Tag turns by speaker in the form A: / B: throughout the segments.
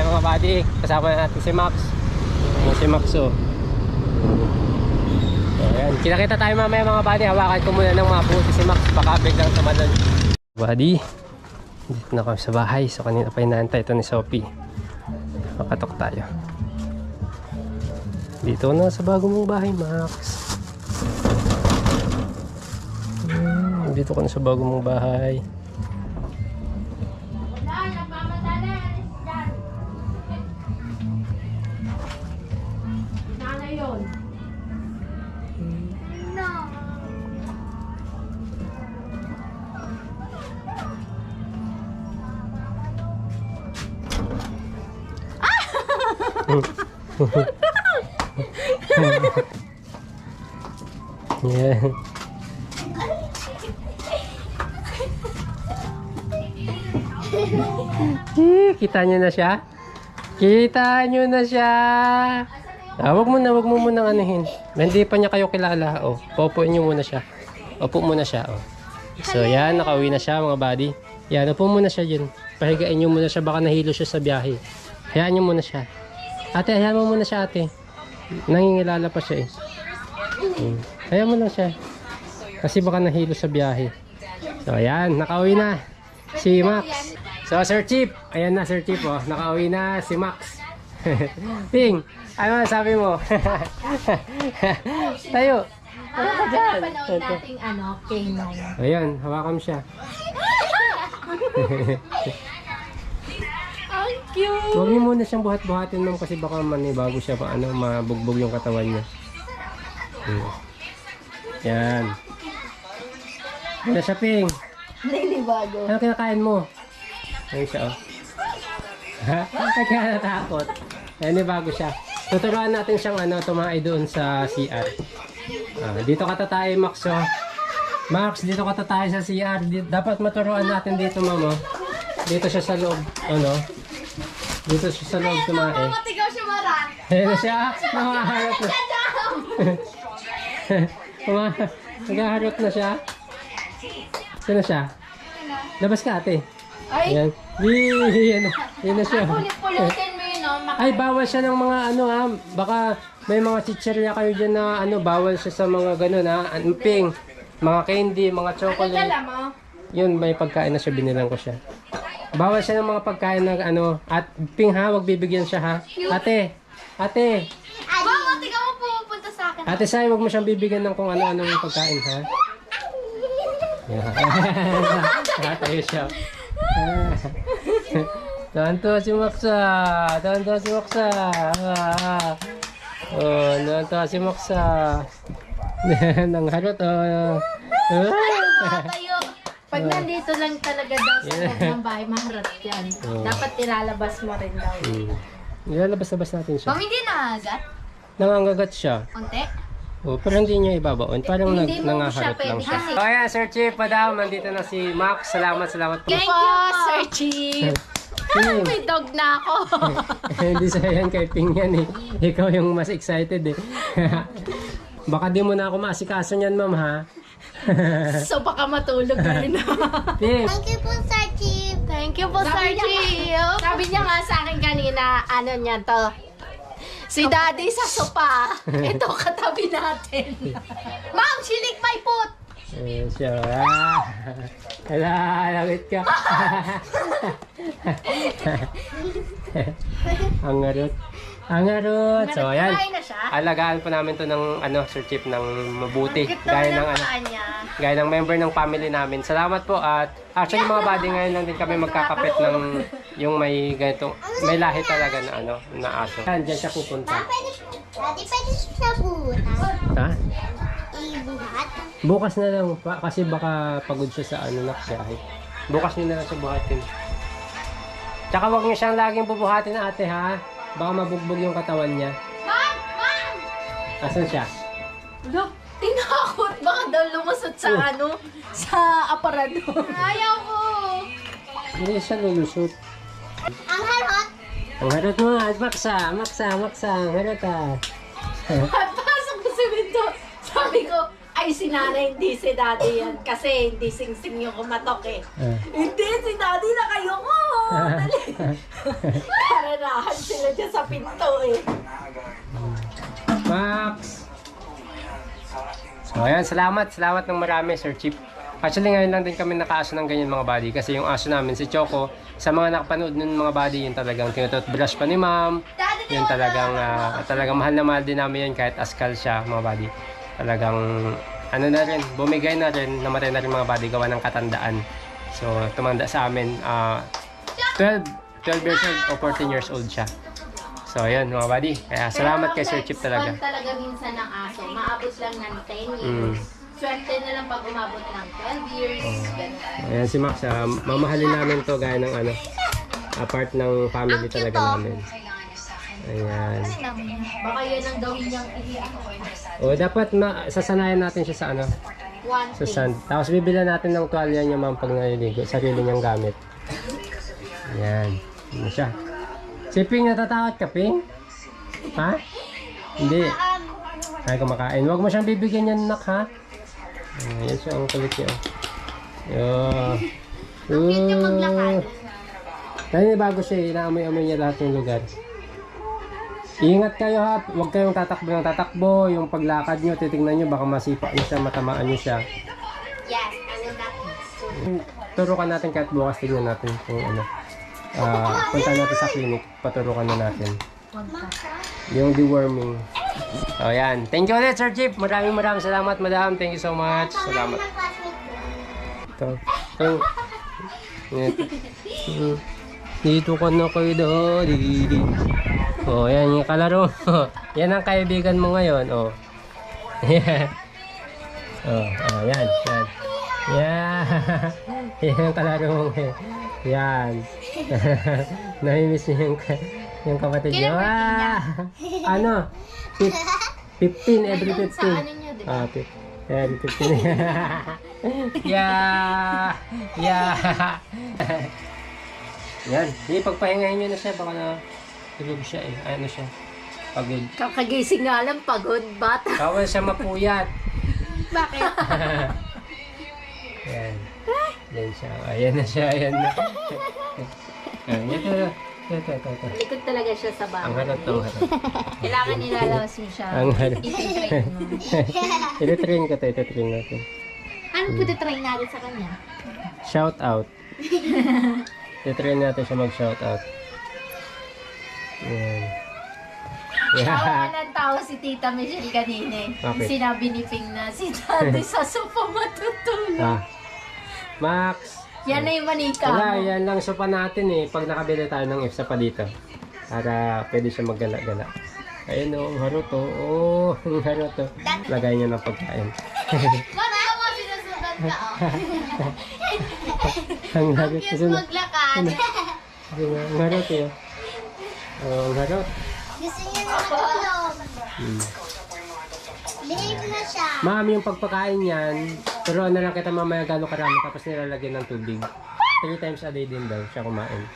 A: tayo mga buddy. Kasama natin si Max. Si Max oh. Ayan. Kita-kita tayo mamaya mga buddy. Hawakan ko muna ng mga puti si Max. Baka biglang tumalon. Buddy, dito na kami sa bahay. So kanina pa inaantay ito ni Sophie. Makatok tayo. Dito na sa bago mong bahay, Max. Dito ka na sa bago mong bahay. Yeah. Kita nyo na siya? Kita nyo na siya! Wag mo munang anuhin. Hindi pa niya kayo kilala. Oh, popuin nyo muna siya. Opo muna siya. Oh. So yan, nakauwi na siya mga buddy. Yan, upo muna siya dyan. Pahigain nyo muna siya, baka nahilo siya sa biyahe. Hayaan nyo muna siya. Ate, hayaan mo muna siya ate. Nangingilala pa siya eh. Hayaan mo lang siya. Kasi baka nahilo sa biyahe. So ayan, nakauwi na si Max. So Sir Chief, ayan na Sir Chief oh. Nakauwi na si Max. Ping, ano sabi mo? Tayo.
B: Ano ka dyan? Panood nating K9.
A: Ayan, hawakan mo siya.
B: Ang cute!
A: Huwag niyo muna siyang buhat-buhatin ma'am kasi baka manibago siya pa mabugbog yung katawan niya. Yan. Ano siya, Ping?
B: Nilibago.
A: Ano kinakain mo? Ayun siya, oh. Ha? Kaya natakot. Ayun, bago siya. Tuturuan natin siyang tumakay doon sa CR. Dito ka tatay, Max, oh. Max, dito ka tatay sa CR. Dapat maturuan natin dito, mama. Dito siya sa loob, dito siya sa loob tumae.
B: Matigaw siya maran.
A: Ayun na siya, nakaharap na. Nakaharap na siya. Sino siya? Labas ka ate.
B: Ay,
A: Ayan. Yan na siya.
B: pulit-pulutin mo yun, no?
A: Ay, bawal siya ng mga baka may mga chicherya kayo dyan na bawal siya sa mga ganun Ping, mga candy, mga chocolate.
B: Dala mo?
A: Yun, may pagkain na siya, binilang ko siya. Bawal siya ng mga pagkain na at Ping ha, wag bibigyan siya ha. Ate,
B: Wow, matigaw mo pupunta sa akin.
A: Ate Sai, wag mo siyang bibigyan ng kung ano-ano yung pagkain ha. Nakatayo siya. Tanto si Maxa. Oh, nanto si Maxa. Nang harot
B: Tayo. Pag nandito lang talaga daw sa loob ng bahay, maharap yan. Dapat ilalabas mo rin daw.
A: Nilalabas-labas natin siya.
B: Hindi na agad?
A: Nangangagat siya.
B: Konti?
A: Oh, pero hindi niya ibabaon. Parang
B: Hindi mo
A: nangaharot
B: siya
A: lang
B: pwede
A: siya.
B: kasi.
A: Oh yeah, Sir Chief, madam. Nandito na si Max. Salamat po.
B: Thank you, Sir Chief. May dog na ako.
A: Hindi sa yan kay Ping yan eh. Ikaw yung mas excited eh. Baka di mo na ako maasikaso niyan, ma'am ha.
B: So baka matulog na rin.
A: Ping.
B: Thank you po, Sir Chief. Thank you po, Sir Chief. Sabi niya nga sa akin kanina, niya to? Si Daddy sa sopa. Ito katabi natin. Ma'am, she licked my foot.
A: Siya. Hala, langit ka. Ang harot. So, ayan.
B: Nagkakain na siya.
A: Alagaan po namin to ng Sir Chief ng mabuti.
B: Bakit
A: Gaya
B: naman
A: ng
B: ang paa niya?
A: gaya ng member ng family namin. Salamat po at actually mga buddy ngayon lang din kami magkakapit ng yung may ganito, may lahi talaga na aso. Diyan siya pupunta.
C: Daddy, pwede siya butas.
A: Ha?
C: Ibuhat.
A: Bukas na lang kasi baka pagod siya sa naksayahe. Bukas niyo na lang siya buhatin. Tsaka huwag niyo siyang laging bubuhatin ate ha. Baka mabugbog yung katawan niya.
B: Ma'am!
A: Asan siya?
B: Look, tinakot. Baka daw lumusot sa sa aparador. Ayaw ko.
A: Hindi siya lulusot.
C: Ang harot.
A: Ang harot mo at Maksa. Ang harot ah.
B: Pagpasok ko sa window, sabi ko, ay si nanay, hindi si daddy yan. Kasi hindi sing-sing yung kumatok eh. Hindi, si daddy na kayo ko. Dali. Para Nagdadarahan sila dyan sa pinto eh.
A: Max! So, ayan. Salamat ng marami, Sir Chip. Actually, ngayon lang din kami nakaaso ng ganyan mga buddy. Kasi yung aso namin, si Choco, sa mga nakapanood nun mga buddy, yung talagang tinututbrush pa ni ma'am. Yung talagang mahal na mahal din namin yun kahit askal siya mga buddy. Talagang, ano na rin, bumigay na rin, namatay na rin mga buddy, gawa ng katandaan. So, tumanda sa amin, 12 years old o 14 years old siya. So, ayun mga buddy. Kaya salamat kay Sir Chip talaga.
B: Pero talaga minsan ng aso, maabot lang ng 10 years. Swerte na lang pag umabot ng 12 years. Ganun.
A: Ayan si Max, mamahalin namin to gaya ng part ng family talaga namin. Ayan.
B: Baka yan ang gawin niyang
A: O, dapat sasanayan natin siya sa
B: one
A: sa
B: thing.
A: sand. Tapos bibilan natin ng tuwalya niya ma'am pag naliligo. Sarili niyang gamit. Ayan. Ano siya? Si Ping, natatakot ka, Ping? Ha? Hindi. Ay, kumakain. Huwag mo siyang bibigyan yan, nak, ha? Ayan siya, ang kulit niya.
C: Ang cute yung maglakad.
A: Dahil bago siya, inaamoy-amoy niya lahat ng lugar. Ingat kayo ha, huwag kayong tatakbo ng tatakbo. Yung paglakad nyo, titignan nyo, baka masipa nyo siya, matamaan nyo siya.
C: Yes, I will not.
A: Turukan natin kahit bukas, tignan natin kung ano. Punta natin sa clinic, paturukan na natin. Yung deworming. So yan, thank you ulit Sir Chip. Maraming salamat madam. Thank you so much. Salamat. Ito. Dito ka na kayo daddy. Oh, yan yung kalaro. Yan ang kaibigan mo ngayon. Oh. Yan. Oh, yan. Yan. Yan ang kalaro mo ngayon. Yan. Namimiss niyo yung kapatid niyo. Ano? 15 every 15.
B: Sa ano nyo, di ba?
A: Every 15. Yeah. Yan. Hindi, pagpahingahin nyo na siya. Baka na tulog siya eh. Ano siya? Pagod.
B: Kakagising nga lang, pagod, bata.
A: Bawal siya mapuyat.
B: Bakit?
A: Yan. Yan siya. Ayan na siya. Ayan na. Ito.
B: Likod talaga siya sa
A: Ang
B: bahay.
A: harap to.
B: Kailangan nilalabas mo siya.
A: Ang harap.
B: Itin-train mo.
A: Ito-train ko to. Ito-train natin.
B: Ano pwede-train natin sa kanya?
A: Shout out. Ito-train natin siya mag-shout out. Yan.
B: Tawa ng tawa si Tita Michelle kanina eh.
A: Okay.
B: Sinabi ni Ping na si Daddy sa sopa matutulog.
A: Max.
B: Yan na yung manika
A: Wala,
B: mo.
A: yan lang sopa natin eh. Pag nakabili tayo ng EFSA pa dito. Para pwede siya maggala-gala. Ayun o, ang harot o. Oh, ang harot o. Lagay niya ng pagkain.
C: Mata mo, sinusundan ka, oh.
A: Ang harot.
C: Cute maglakad.
A: Ang harot eh. Oh, ang harot.
C: Gusto niya na matulog. Behave na siya.
A: Ma'am, yung pagpakain yan, turuan na lang kita mamaya gano'ng karami tapos nilalagyan ng tubig. 3 times a day din daw siya kumain.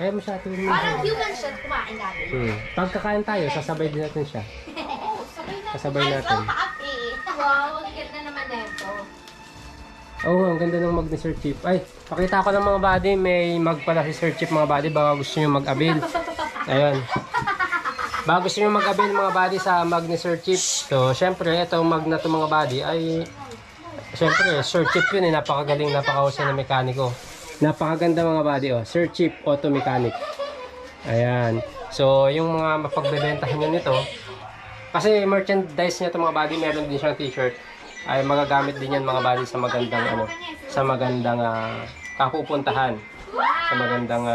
A: Kaya mo siya tulog.
B: Parang human siya kumain natin.
A: Pagkakain tayo, sasabay din natin siya. Kasabay natin.
C: Happy.
B: Wow, ang ganda naman nito.
A: Oo, ang ganda ng mug ni Sir Chip. Ay, pakita ko ng mga buddy, may mug pala si Sir Chip mga buddy, baka gusto nyo mag-avail. Ayun. Baka gusto nyo mag-avail mga buddy sa mug ni Sir Chip. So, syempre, itong mug na ito mga buddy ay, syempre, Sir Chip yun eh, napakagaling, napakahusay na mekaniko. Napakaganda mga buddy, oh. Sir Chip Auto Mechanic. Ayan. So, yung mga mapagbebentahan nyo nito, kasi merchandise niya ito mga buddy, meron din siyang t-shirt. Ay magagamit din yan mga buddy sa magandang kapupuntahan, sa magandang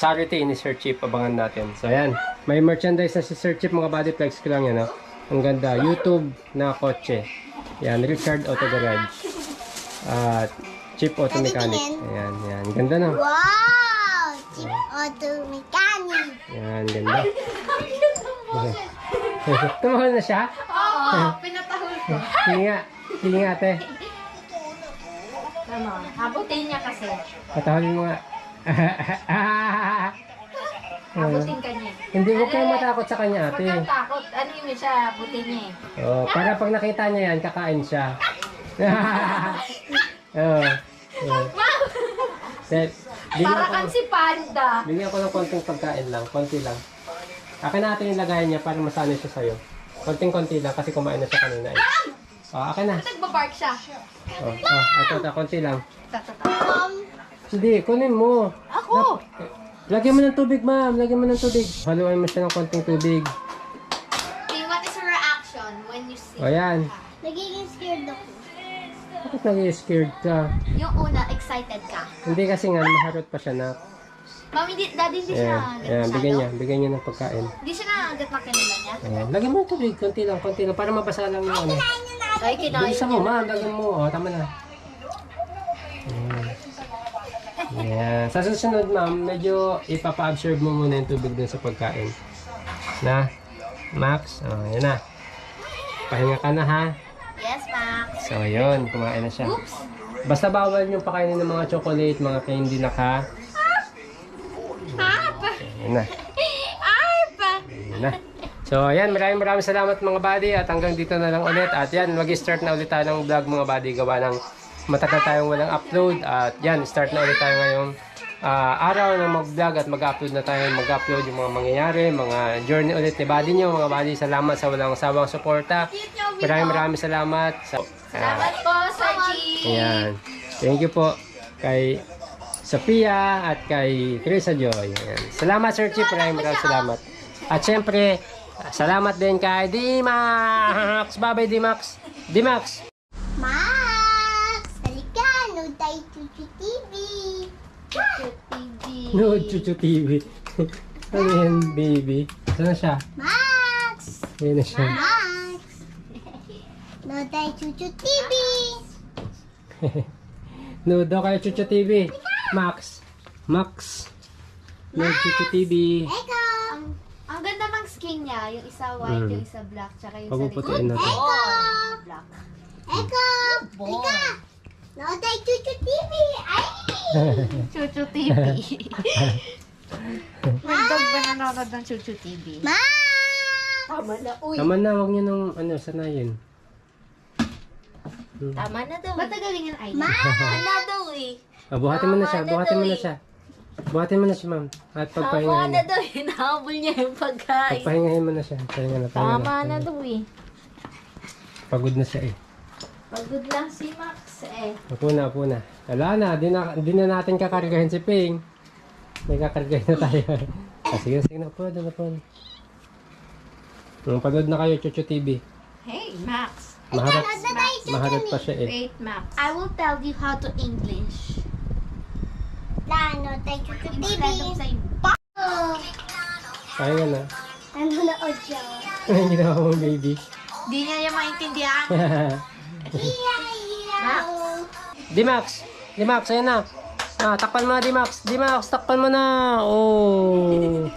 A: charity ni Sir Chip. Abangan natin. So ayan, may merchandise na si Sir Chip mga buddy, flex ko lang yan. Ang ganda, YouTube na kotse. Yan, Richard Auto Garage. Chip Auto Mechanic. Ayan, yan. Ganda na.
C: Wow! Chip auto mechanic.
A: Yan, ganda. Tumahol na siya?
B: Oo, pinatahol ko.
A: Sige nga, ate.
B: Tama, abutin niya kasi.
A: Patahulin mo nga.
B: Abutin ka niya.
A: Hindi ko kayo matakot sa kanya,
B: Huwag
A: ate.
B: kang takot, ano yun siya, abutin niya eh.
A: Oh, para pag nakita niya yan, kakain siya. Oh.
B: Para kang si Panda.
A: Bigyan ko ng konting pagkain lang. Konti lang. Akin natin yung lagayan niya para masanay siya sa'yo. Konting-konti lang kasi kumain na siya kanina eh. Akin na.
B: Nagbabark siya.
A: Ito, konti lang.
C: Mom,
A: Hindi, kunin mo.
B: Ako!
A: Lagyan mo ng tubig, ma'am. Lagyan mo ng tubig. Haluan mo siya ng konting tubig.
C: okay, what is your reaction when you see?
A: O, yan.
C: Nagiging scared ako.
A: Bakit nag-scared ka?
C: Yung una, excited ka.
A: Hindi kasi nga, maharot pa siya na.
C: Mami, daddy, hindi siya
A: Ayan, bigyan niya ng pagkain.
C: Hindi siya nakagat na kinila niya.
A: Ayan, lagyan mo ng tubig. Konti lang, para mabasa lang yung ano.
B: Ay, kinain
A: Bilisan mo, ma'am. Lagyan mo. O, tama na. Ayan. Sa susunod, ma'am, medyo ipapa-absorb mo muna yung tubig dun sa pagkain. Na? Max? O, yan na. Pahinga ka na, ha?
C: Yes, Max.
A: So, yun. Kumain na siya. Basta bawal yung pakainin ng mga chocolate, mga candy na ka. Ayan na. Ayan na. So, ayan. Maraming salamat mga buddy. At hanggang dito na lang ulit. At yan, mag-start na ulit tayo ng vlog mga buddy. Gawa ng matagal tayong walang upload. At yan, start na ulit tayo ngayong araw na mag-vlog at mag-upload na tayo. Mag-upload yung mga mangyayari, mga journey ulit ni buddy nyo. Mga buddy, salamat sa walang sawang suporta. Maraming salamat.
B: Salamat po, Sir G.
A: Ayan. Thank you po kay Sophia at kay Teresa Joy. Ayan. Salamat, Sir Chief. Maraming salamat. At syempre, salamat din kay Dimax. Bye-bye, Dimax. Dimax.
C: Max! Halika! No tayo Chuchu TV! Chuchu TV!
A: No, Chuchu TV. Ano yan, baby? Saan na siya?
C: Max!
A: Ayan na siya.
C: Max! No tayo Chuchu TV!
A: No daw kayo, Chuchu TV. Max. Max. No, Chuchu TV.
C: Eko!
B: Ang ganda ng skin niya. Yung isa white, yung isa black, tsaka yung isa
A: Papuputuin natin.
C: Eko!
B: black.
C: Eko! Halika! No tayo Chuchu TV! Ay!
B: Chuchu TV. May dog ba nanonood ng Chuchu TV?
C: Max!
B: Tama na, uy.
A: Tama na, huwag niyo nung sanayin.
B: Tama na daw. Ba't nagaling yung ID?
C: Max!
B: Tama na daw eh.
A: Buhatin mo na siya, buhatin mo na siya. Buhatin mo na siya, ma'am. At
B: Tama
A: pagpahingahin
B: na
A: mo.
B: daw. Hinahabol niya yung pagkain.
A: Pagpahingahin mo na siya. Pahinga na, pahinga
B: Tama
A: na.
B: na daw eh.
A: Pagod na siya eh.
B: Pagod lang si Max eh.
A: Upo na. Wala na, di na natin kakargahin si Ping. May kakargahin na tayo. Sige na, upo na. Pagod na kayo, Chuchu TV.
B: Hey, Max.
A: Maharap pa siya eh.
B: Wait, Max. I will tell you how to English.
C: No tayo Chuchu TV!
A: Pahinga na.
C: Nanonood siya.
A: Anong ginawa mo, baby?
B: Di niya yung maintindihan.
C: Iyaw!
A: Dimax, ayan na. Takpan mo na, Dimax. Takpan mo na. Oh.